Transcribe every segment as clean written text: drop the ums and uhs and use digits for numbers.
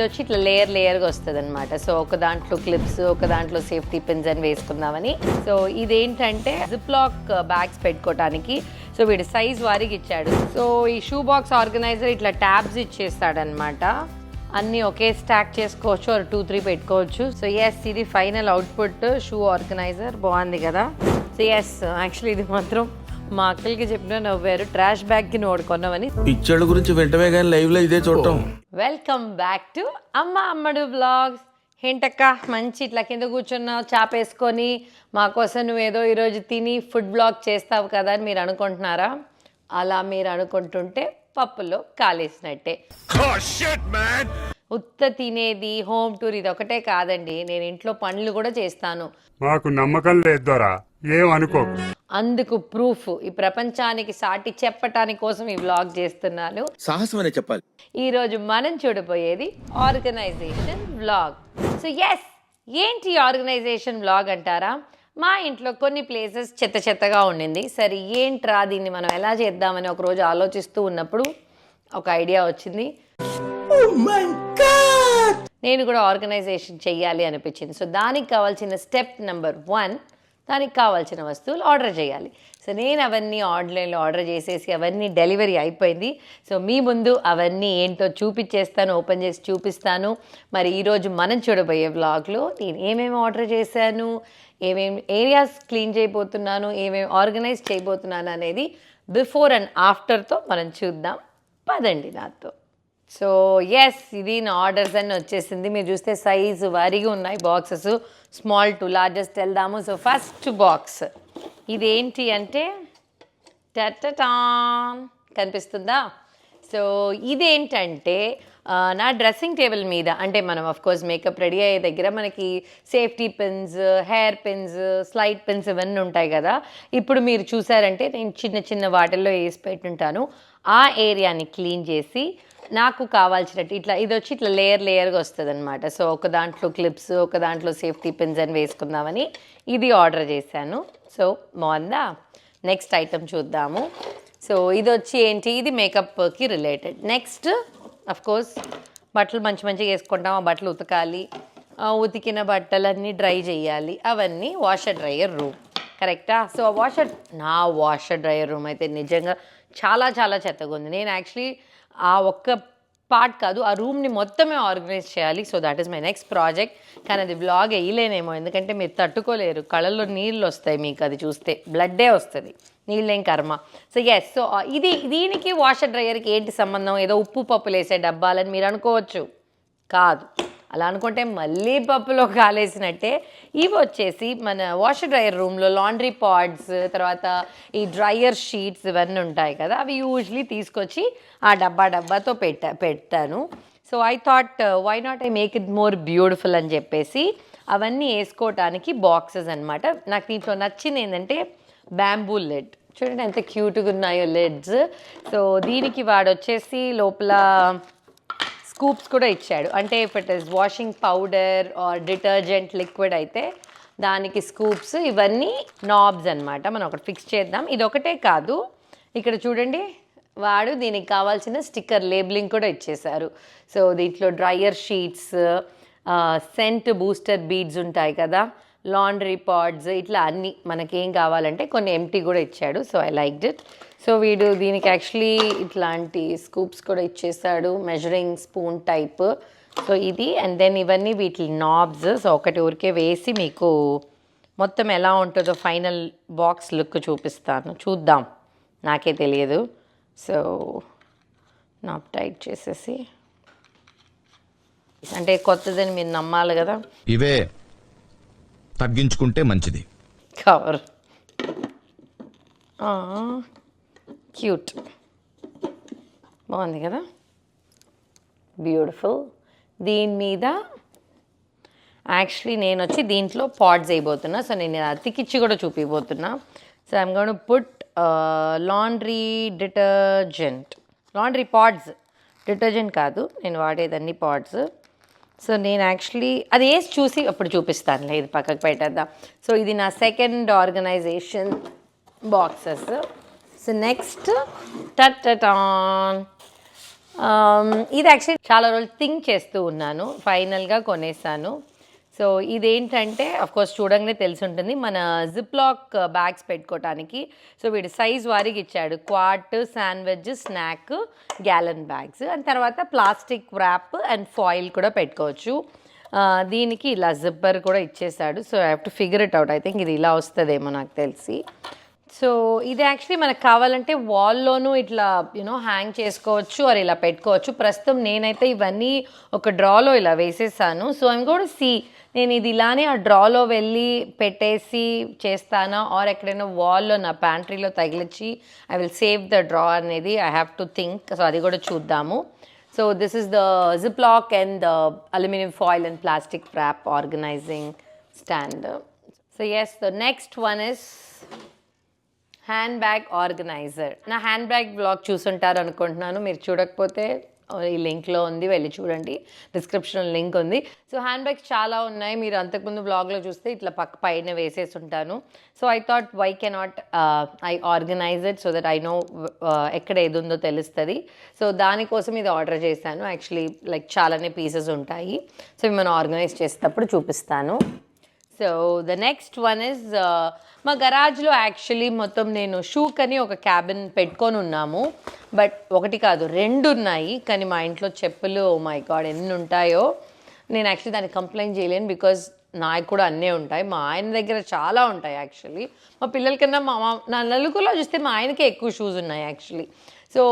వచ్చి ఇట్లా లేయర్గా వస్తుంది అనమాట. సో ఒక దాంట్లో క్లిప్స్, ఒక దాంట్లో సేఫ్టీ పిన్స్ అని వేసుకుందామని. సో ఇదేంటంటే జిప్లాక్ బ్యాగ్స్ పెట్టుకోవటానికి. సో వీడు సైజ్ వారికి ఇచ్చాడు. సో ఈ షూ బాక్స్ ఆర్గనైజర్ ఇట్లా ట్యాబ్స్ ఇచ్చేస్తాడనమాట. అన్నీ ఒకే స్టాక్ చేసుకోవచ్చు, 2-3 పెట్టుకోవచ్చు. సో ఎస్, ఇది ఫైనల్ అవుట్పుట్ షూ ఆర్గనైజర్. బాగుంది కదా. సో ఎస్, యాక్చువల్లీ ఇది మాత్రం మా అక్కలకి చెప్పినా నవ్వారు, ట్రాష్ బ్యాగ్కి నోడుకున్నామని. పిక్చర్ల గురించి వెంటనే కానీ లైవ్లో ఇదే చూడటం. వెల్కమ్ బ్యాక్ టు అమ్మడు వ్లాగ్స్. ఏంటక్క మంచి ఇట్లా కింద కూర్చున్నావు చాపేసుకొని, మా కోసం నువ్వేదో ఈరోజు తిని ఫుడ్ బ్లాగ్ చేస్తావు కదా అని మీరు అనుకుంటున్నారా? అలా మీరు అనుకుంటుంటే పప్పులో కాలేసినట్టే. ఉత్త తినేది, హోమ్ టూర్ ఇది ఒకటే కాదండి, నేను ఇంట్లో పనులు కూడా చేస్తాను. మాకు నమ్మకం లేదోరా, ఏమనుకో. అందుకు ప్రూఫ్ ఈ ప్రపంచానికి సాటి చెప్పటానికి కోసం ఈ వ్లాగ్ చేస్తున్నాను. సాహసం అనే చెప్పాలి. ఈరోజు మనం చూడబోయేది ఆర్గనైజేషన్ వ్లాగ్. సో ఎస్, ఏంటి ఆర్గనైజేషన్ వ్లాగ్ అంటారా? మా ఇంట్లో కొన్ని ప్లేసెస్ చెత్తగా ఉండింది. సరే ఏంట్రా దీన్ని మనం ఎలా చేద్దామని ఒకరోజు ఆలోచిస్తూ ఉన్నప్పుడు ఒక ఐడియా వచ్చింది. నేను కూడా ఆర్గనైజేషన్ చెయ్యాలి అనిపించింది. సో దానికి కావాల్సిన స్టెప్ నెంబర్ 1, దానికి కావాల్సిన వస్తువులు ఆర్డర్ చేయాలి. సో నేను అవన్నీ ఆన్లైన్లో ఆర్డర్ చేసేసి అవన్నీ డెలివరీ అయిపోయింది. సో మీ ముందు అవన్నీ ఏంటో చూపించేస్తాను, ఓపెన్ చేసి చూపిస్తాను. మరి ఈరోజు మనం చూడబోయే వ్లాగ్లో నేను ఏమేమి ఆర్డర్ చేశాను, ఏమేమి ఏరియాస్ క్లీన్ చేయబోతున్నాను, ఏమేమి ఆర్గనైజ్ చేయబోతున్నాను అనేది బిఫోర్ అండ్ ఆఫ్టర్తో మనం చూద్దాం. పదండి నాతో. సో ఎస్, ఇది నా ఆర్డర్స్ అన్నీ వచ్చేసింది. మీరు చూస్తే సైజు వారీగా ఉన్నాయి బాక్సెస్, స్మాల్ టు లార్జెస్ట్ వెళ్దాము. సో ఫస్ట్ బాక్స్ ఇదేంటి అంటే టటటాన్, కనిపిస్తుందా? సో ఇదేంటంటే నా డ్రెస్సింగ్ టేబుల్ మీద, అంటే మనం ఆఫ్కోర్స్ మేకప్ రెడీ అయ్యే దగ్గర మనకి safety pins, hair pins, slide pins ఇవన్నీ ఉంటాయి కదా. ఇప్పుడు మీరు చూసారంటే నేను చిన్న వాటిల్లో వేసి పెట్టుంటాను. ఆ ఏరియాని క్లీన్ చేసి నాకు కావాల్సినట్టు ఇట్లా ఇది వచ్చి ఇట్లా లేయర్గా వస్తుంది అనమాట. సో ఒక దాంట్లో క్లిప్స్, ఒక దాంట్లో సేఫ్టీ పిన్స్ అని వేసుకుందామని ఇది ఆర్డర్ చేశాను. సో బాగుందా? నెక్స్ట్ ఐటమ్ చూద్దాము. సో ఇది వచ్చి ఏంటి, ఇది మేకప్కి రిలేటెడ్. నెక్స్ట్ అఫ్కోర్స్ బట్టలు మంచిగా వేసుకుంటాం, ఆ బట్టలు ఉతకాలి, ఉతికిన బట్టలన్నీ డ్రై చేయాలి, అవన్నీ వాషర్ డ్రయర్ రూమ్. కరెక్టా? సో నా వాషర్ డ్రయర్ రూమ్ అయితే నిజంగా చాలా చెత్తగా ఉంది. నేను యాక్చువల్లీ ఆ ఒక్క పార్ట్ కాదు, ఆ రూమ్ని మొత్తమే ఆర్గనైజ్ చేయాలి. So that is my next project. కానీ అది బ్లాగ్ వేయలేనేమో, ఎందుకంటే మీరు తట్టుకోలేరు, కళ్ళల్లో నీళ్ళు వస్తాయి మీకు అది చూస్తే, బ్లడ్డే వస్తుంది, నీళ్ళేం కర్మ. సో ఎస్, సో దీనికి వాషర్ డ్రయర్కి ఏంటి సంబంధం? ఏదో ఉప్పు పప్పులు వేసే డబ్బాలని మీరు అనుకోవచ్చు. కాదు, అలా అనుకుంటే మళ్ళీ పప్పులో కాలేసినట్టే. ఇవి వచ్చేసి మన వాషర్ డ్రయర్ రూమ్లో లాండ్రీ పాడ్స్, తర్వాత ఈ డ్రయర్ షీట్స్ ఇవన్నీ ఉంటాయి కదా, అవి యూజువలీ తీసుకొచ్చి ఆ డబ్బాతో పెడతాను. So I thought why not I make it more beautiful అని చెప్పేసి అవన్నీ వేసుకోవటానికి బాక్సెస్ అనమాట. నాకు దీంట్లో నచ్చింది ఏంటంటే బ్యాంబూ లిడ్. చూడండి ఎంత క్యూట్గా ఉన్నాయో లిడ్స్. సో దీనికి వాడు వచ్చేసి లోపల స్కూప్స్ కూడా ఇచ్చాడు. అంటే if it is washing powder are detergent liquid అయితే దానికి స్కూప్స్, ఇవన్నీ నాబ్స్ అనమాట. మనం ఒకటి ఫిక్స్ చేద్దాం. ఇది ఒకటే కాదు, ఇక్కడ చూడండి వాడు దీనికి కావాల్సిన స్టిక్కర్ లేబులింగ్ కూడా ఇచ్చేశారు. సో దీంట్లో dryer sheets, scent booster beads ఉంటాయి కదా, లాండ్రీ పాడ్స్, ఇట్లా అన్నీ మనకేం కావాలంటే కొన్ని ఎంటీ కూడా ఇచ్చాడు. So I liked it. So వీడు దీనికి యాక్చువల్లీ ఇట్లాంటి స్కూప్స్ కూడా ఇచ్చేసాడు, మెజరింగ్ స్పూన్ టైప్. సో ఇది అండ్ దెన్ ఇవన్నీ వీటి నాబ్స్. సో ఒకటి ఊరికే వేసి మీకు మొత్తం ఎలా ఉంటుందో ఫైనల్ బాక్స్ లుక్ చూపిస్తాను, చూద్దాం, నాకే తెలియదు. సో నాబ్ టైట్ చేసేసి, అంటే కొత్తదని మీరు నమ్మాలి కదా, ఇవే తగ్గించుకుంటే మంచిది. కవర్ క్యూట్, బాగుంది కదా, బ్యూటిఫుల్. దీని మీద యాక్చువల్లీ నేను వచ్చి దీంట్లో పాడ్స్ వేయబోతున్నా. సో నేను అతికిచ్చి కూడా చూపిపోతున్నా. So I'm going to put laundry detergent, laundry pods, detergent కాదు నేను వాడేదన్నీ పాడ్స్. సో నేను యాక్చువల్లీ అది వేసి చూసి అప్పుడు చూపిస్తానులే, ఇది పక్కకు పెట్టేద్దాం. సో ఇది నా second organization boxes. So next టటాన్ ఇది యాక్చువల్లీ చాలా రోజులు థింక్ చేస్తూ ఉన్నాను, ఫైనల్గా కొనేసాను. సో ఇదేంటంటే కోర్స్ చూడంగానే తెలిసి ఉంటుంది, మన జిప్లాక్ బ్యాగ్స్ పెట్టుకోవటానికి. సో వీడు సైజ్ వారికి ఇచ్చాడు, quart, sandwich, snack, gallon bags, and తర్వాత ప్లాస్టిక్ ర్యాప్ అండ్ ఫాయిల్ కూడా పెట్టుకోవచ్చు. దీనికి ఇలా జిప్పర్ కూడా ఇచ్చేసాడు. So I have to figure it out. I think ఇది ఇలా వస్తుందేమో నాకు తెలిసి. సో ఇది యాక్చువల్లీ మనకు కావాలంటే వాల్లోనూ ఇట్లా హ్యాంగ్ చేసుకోవచ్చు, అది ఇలా పెట్టుకోవచ్చు. ప్రస్తుతం నేనైతే ఇవన్నీ ఒక డ్రాలో ఇలా వేసేసాను. So I'm going to see నేను ఇది ఇలానే ఆ డ్రాలో వెళ్ళి పెట్టేసి చేస్తానా, ఆర్ ఎక్కడైనా వాల్లో నా ప్యాంట్రీలో తగిలించి I will save the drawer అనేది I have to think. So అది కూడా చూద్దాము. So this is the Ziploc and the aluminum foil and plastic wrap organizing stand. So yes, the next one is handbag organizer. నా hand bag blog చూసుంటారు అనుకుంటున్నాను. మీరు చూడకపోతే ఈ లింక్లో ఉంది, వెళ్ళి చూడండి, డిస్క్రిప్షన్లో లింక్ ఉంది. సో హ్యాండ్ బ్యాగ్స్ చాలా ఉన్నాయి. మీరు అంతకుముందు బ్లాగ్లో చూస్తే ఇట్లా పైన వేసేసి ఉంటాను. So I thought why cannot I organize it so that I know ఎక్కడ ఏది ఉందో తెలుస్తుంది. సో దానికోసం ఇది ఆర్డర్ చేశాను. యాక్చువల్లీ లైక్ చాలానే పీసెస్ ఉంటాయి. సో ఇవి మనం ఆర్గనైజ్ చేసేటప్పుడు చూపిస్తాను. So the next one is మా గరాజ్లో యాక్చువల్లీ మొత్తం నేను షూకని ఒక క్యాబిన్ పెట్టుకొని ఉన్నాము. బట్ ఒకటి కాదు, 2 ఉన్నాయి. కానీ మా ఇంట్లో చెప్పులు మై గాడ్ ఎన్ని ఉంటాయో. నేను యాక్చువల్లీ దాన్ని కంప్లైంట్ చేయలేను, బికాజ్ నాకు కూడా అన్నీ ఉంటాయి. మా ఆయన దగ్గర చాలా ఉంటాయి యాక్చువల్లీ. మా పిల్లల కన్నా నా నలుగురిలో చూస్తే మా ఆయనకే ఎక్కువ షూస్ ఉన్నాయి యాక్చువల్లీ. సో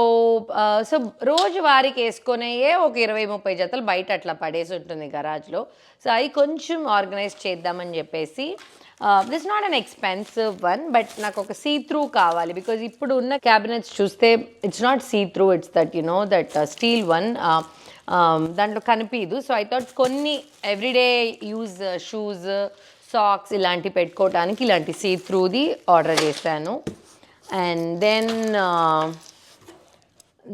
సో రోజు వారికి వేసుకునే ఒక 20-30 జతలు బయట అట్లా పడేసి ఉంటుంది గరాజ్లో. సో అవి కొంచెం ఆర్గనైజ్ చేద్దామని చెప్పేసి, this not an expensive one, but నాకు ఒక సీ త్రూ కావాలి. బికాజ్ ఇప్పుడు ఉన్న క్యాబినెట్స్ చూస్తే it's not see through, it's that that steel one, దాంట్లో కనిపించదు. సో ఐ థాట్ కొన్ని ఎవ్రీడే యూజ్ షూస్, సాక్స్ ఇలాంటివి పెట్టుకోవడానికి ఇలాంటి సీ త్రూది ఆర్డర్ చేశాను. And then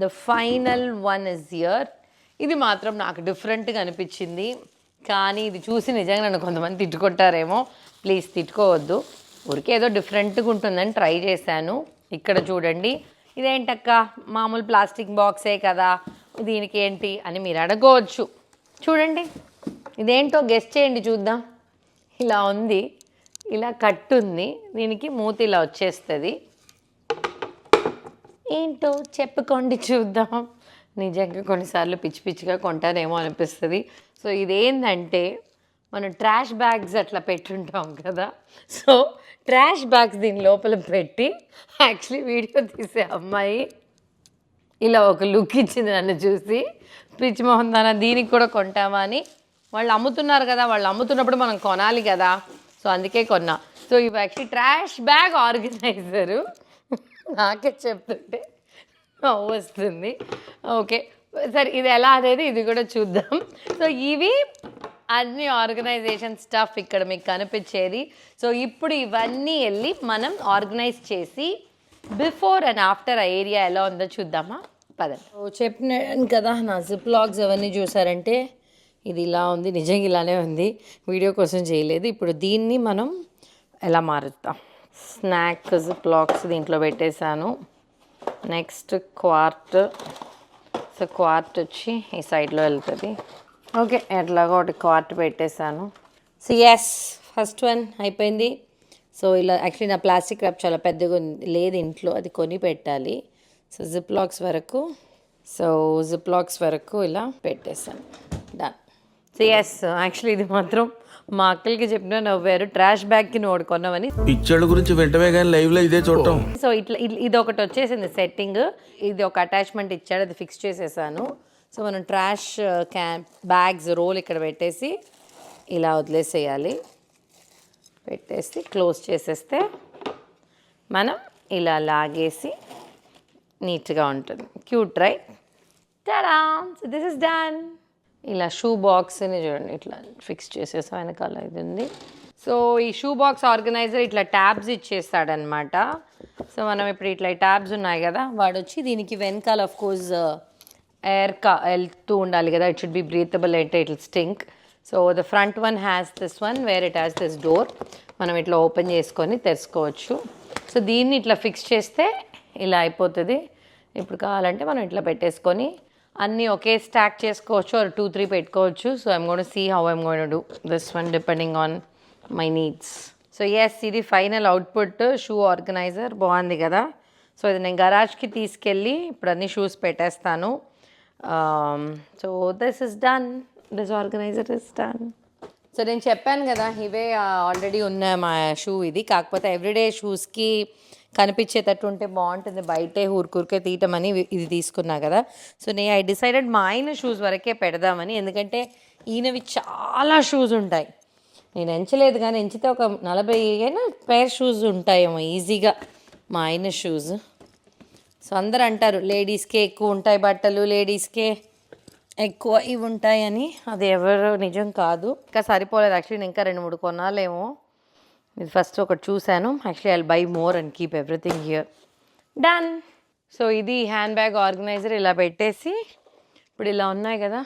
the final one is here. ఇది మాత్రం నాకు డిఫరెంట్గా అనిపించింది, కానీ ఇది చూసి నిజంగా నన్ను కొంతమంది తిట్టుకుంటారేమో. ప్లీజ్ తిట్టుకోవద్దు, ఊరికే ఏదో డిఫరెంట్గా ఉంటుందని ట్రై చేశాను. ఇక్కడ చూడండి, ఇదేంటక్క మామూలు ప్లాస్టిక్ బాక్సే కదా, దీనికి ఏంటి అని మీరు అడగవచ్చు. చూడండి ఇదేంటో గెస్ చేయండి చూద్దాం. ఇలా ఉంది, ఇలా కట్టుంది, దీనికి మూతి ఇలా వచ్చేస్తుంది. ఏంటో చెప్పుకోండి చూద్దాం. నిజంగా కొన్నిసార్లు పిచ్చి పిచ్చిగా కొంటానేమో అనిపిస్తుంది. సో ఇదేంటంటే మనం ట్రాష్ బ్యాగ్స్ అట్లా పెట్టుంటాం కదా. సో ట్రాష్ బ్యాగ్స్ దీని లోపల పెట్టి యాక్చువల్లీ వీడియో తీసే అమ్మాయి ఇలా ఒక లుక్ ఇచ్చింది నన్ను చూసి. పిచ్చి మొహం దానా దీనికి కూడా కొంటామా అని. వాళ్ళు అమ్ముతున్నారు కదా, వాళ్ళు అమ్ముతున్నప్పుడు మనం కొనాలి కదా. సో అందుకే కొన్నా. సో ఇవి యాక్చువల్లీ ట్రాష్ బ్యాగ్ ఆర్గనైజరు. నాకే చెప్తుంటే నవ్వు వస్తుంది. ఓకే సరే, ఇది ఎలా అనేది ఇది కూడా చూద్దాం. సో ఇవి అన్ని ఆర్గనైజేషన్ స్టఫ్ ఇక్కడ మీకు కనిపించేది. సో ఇప్పుడు ఇవన్నీ వెళ్ళి మనం ఆర్గనైజ్ చేసి బిఫోర్ అండ్ ఆఫ్టర్ ఆ ఏరియా ఎలా ఉందో చూద్దామా, పదండి. చెప్పినాను కదా, నా జిప్ లాగ్స్ అవన్నీ చూసారంటే ఇది ఇలా ఉంది. నిజంగా ఇలానే ఉంది, వీడియో కోసం చేయలేదు. ఇప్పుడు దీన్ని మనం ఎలా మారుద్దాం. స్నాక్ జిప్ లాగ్స్ దీంట్లో పెట్టేశాను. Next quart. సో క్వార్ట్ వచ్చి ఈ సైడ్లో వెళ్తుంది. ఓకే, ఎట్లాగో ఒకటి క్వార్ట్ పెట్టేశాను. సో ఎస్, ఫస్ట్ వన్ అయిపోయింది. సో ఇలా యాక్చువల్లీ నా ప్లాస్టిక్ ర్యాప్ చాలా పెద్దగా లేదు ఇంట్లో, అది కొని పెట్టాలి. సో జిప్ లాక్స్ వరకు ఇలా పెట్టేశాను. డన్. సో ఎస్, యాక్చువల్లీ ఇది మాత్రం మా అక్కలకి చెప్పినా నవ్వారు, ట్రాష్ బ్యాగ్కి నువ్వు కొన్నామని. పిచ్చోళ్ళ గురించి వెంటనే కానీ లైవ్ లో ఇదే చూడటం. సో ఇట్లా ఇది ఒకటి వచ్చేసింది సెట్టింగ్. ఇది ఒక అటాచ్మెంట్ ఇచ్చాడు, అది ఫిక్స్ చేసేసాను. సో మనం ట్రాష్ బ్యాగ్స్ రోల్ ఇక్కడ పెట్టేసి ఇలా వదిలేసేయాలి. పెట్టేసి క్లోజ్ చేసేస్తే మనం ఇలా లాగేసి నీట్గా ఉంటుంది. Cute right? Tada! So this is done. ఇలా షూ బాక్స్ని చూడండి, ఇట్లా ఫిక్స్ చేసేసాం, వెనకాల ఇది ఉంది. సో ఈ షూ బాక్స్ ఆర్గనైజర్ ఇట్లా ట్యాబ్స్ ఇచ్చేస్తాడనమాట. సో మనం ఇప్పుడు ఇట్లా ట్యాబ్స్ ఉన్నాయి కదా, వాడు వచ్చి దీనికి వెనకాల ఆఫ్ కోర్స్ ఎయిర్ వెళ్తూ ఉండాలి కదా, ఇట్ షుడ్ బి బ్రీతబుల్, అంటే it will stink. So the front one has this one wear it has this door. మనం ఇట్లా ఓపెన్ చేసుకొని తెరుచుకోవచ్చు. సో దీన్ని ఇట్లా ఫిక్స్ చేస్తే ఇలా అయిపోతుంది. ఇప్పుడు కావాలంటే మనం ఇట్లా పెట్టేసుకొని అన్నీ ఒకే స్టాక్ చేసుకోవచ్చు ఆర్ 2-3 పెట్టుకోవచ్చు. So I'm gonna see how I'm gonna do this one depending on my needs. So yes, ఇది ఫైనల్ అవుట్పుట్ షూ ఆర్గనైజర్. బాగుంది కదా. సో ఇది నేను గరాజ్కి తీసుకెళ్ళి ఇప్పుడు అన్ని షూస్ పెట్టేస్తాను. So this is done, this organizer is done. So నేను చెప్పాను కదా, ఇవే ఆల్రెడీ ఉన్న మా షూ ఇది. కాకపోతే ఎవ్రీడే షూస్కి కనిపించేటట్టు ఉంటే బాగుంటుంది, బయటే ఊరికే తీయటమని ఇది తీసుకున్నా కదా. సో ఐ డిసైడెడ్ మా ఆయన షూస్ వరకే పెడదామని. ఎందుకంటే ఈయనవి చాలా షూస్ ఉంటాయి. నేను ఎంచలేదు కానీ ఎంచితే ఒక 40 పేర్ షూస్ ఉంటాయేమో ఈజీగా మా ఆయన షూస్. సో అందరు అంటారు లేడీస్కే ఎక్కువ ఉంటాయి బట్టలు, లేడీస్కే ఎక్కువ ఇవి ఉంటాయని. అది ఎవరు నిజం కాదు. ఇంకా సరిపోలేదు యాక్చువల్లీ. నేను ఇంకా 2-3 కొనాలేమో. ఇది ఫస్ట్ ఒకటి చూశాను. Actually I by more and keep everything here. Done. So ఇది హ్యాండ్ బ్యాగ్ ఆర్గనైజర్. ఇలా పెట్టేసి ఇప్పుడు ఇలా ఉన్నాయి కదా,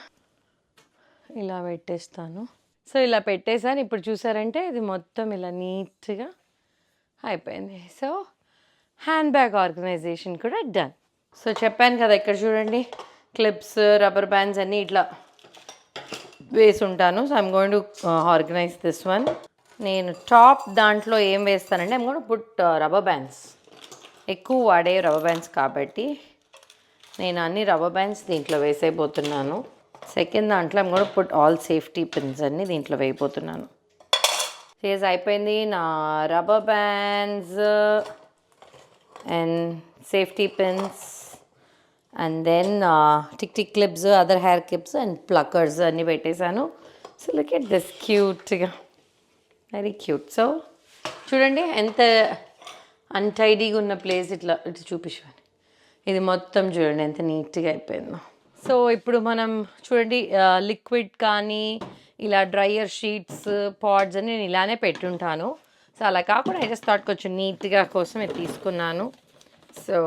ఇలా పెట్టేస్తాను. సో ఇలా పెట్టేసాను. ఇప్పుడు చూసారంటే ఇది మొత్తం ఇలా నీట్గా అయిపోయింది. సో హ్యాండ్ బ్యాగ్ ఆర్గనైజేషన్ కూడా డన్. సో చెప్పాను కదా, ఇక్కడ చూడండి క్లిప్స్, రబ్బర్ బ్యాండ్స్ అన్నీ ఇట్లా వేసి ఉంటాను. So I'm going to organize this one. నేను టాప్ దాంట్లో ఏం వేస్తానంటే I'm going to put rubber bands. ఎక్కువ వాడే రబ్బర్ బ్యాండ్స్ కాబట్టి నేను అన్ని రబ్బర్ బ్యాండ్స్ దీంట్లో వేసేయబోతున్నాను. సెకండ్ దాంట్లో I'm going to put all safety pins అన్నీ దీంట్లో వేయబోతున్నాను. చేసి అయిపోయింది నా rubber bands and safety pins and then tick clips, other hair clips and pluckers అన్నీ పెట్టేశాను. సో లుక్ ఎట్ దిస్ క్యూట్గా, వెరీ క్యూట్. సో చూడండి ఎంత అన్టైడీగా ఉన్న ప్లేస్. ఇట్లా ఇటు చూపించాను. ఇది మొత్తం చూడండి ఎంత నీట్గా అయిపోయిందో. సో ఇప్పుడు మనం చూడండి లిక్విడ్ కానీ ఇలా డ్రైయర్ షీట్స్, పాడ్స్ అని నేను ఇలానే పెట్టుంటాను. సో అలా కాకుండా ఐ జస్ట్ థాట్ కొంచెం నీట్గా కోసం ఇది తీసుకున్నాను. సో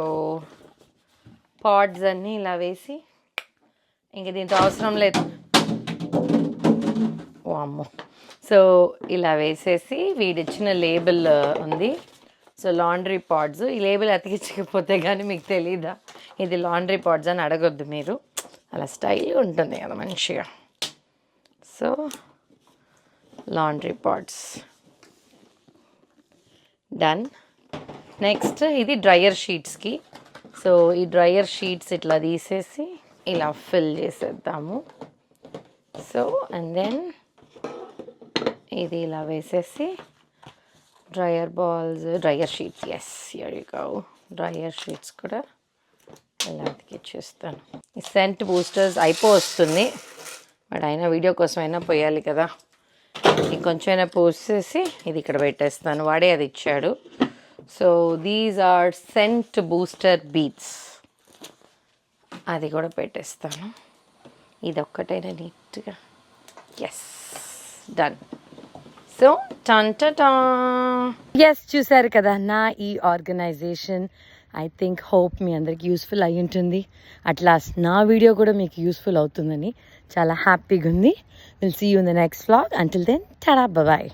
పాడ్స్ అన్నీ ఇలా వేసి ఇంక దీంతో అవసరం లేదు. ఓ అమ్మో. సో ఇలా వేసేసి వీడిచ్చిన లేబుల్ ఉంది. So laundry pods. ఈ లేబుల్ అతికించకపోతే కానీ మీకు తెలీదా ఇది లాండ్రీ పాడ్స్ అని అడగొద్దు మీరు. అలా స్టైల్గా ఉంటుంది కదా మంచిగా. So laundry pods done. Next ఇది డ్రైయర్ షీట్స్కి. సో ఈ డ్రైయర్ షీట్స్ ఇట్లా తీసేసి ఇలా ఫిల్ చేసేద్దాము. సో అండ్ దెన్ ఇది ఇలా వేసేసి dryer balls, dryer sheets, yes here you go. Dryer sheets కూడా ఇలా అతికిచ్చేస్తాను. ఈ సెంట్ బూస్టర్స్ వస్తుంది, బట్ అయినా వీడియో కోసం అయినా పోయాలి కదా. ఇంకొంచెమైనా పోసేసి ఇది ఇక్కడ పెట్టేస్తాను. వాడే అది ఇచ్చాడు. So these are scent booster beads. అది కూడా పెట్టేస్తాను. ఇది ఒక్కటైనా నీట్గా. Yes done. సో ఎస్ చూసారు కదా నా ఈ ఆర్గనైజేషన్. ఐ థింక్ హోప్ మీ అందరికి యూస్ఫుల్ అయి ఉంటుంది. అట్లాస్ నా వీడియో కూడా మీకు యూస్ఫుల్ అవుతుందని చాలా హ్యాపీగా ఉంది. Will see you in the next vlog. Until then tada, bye.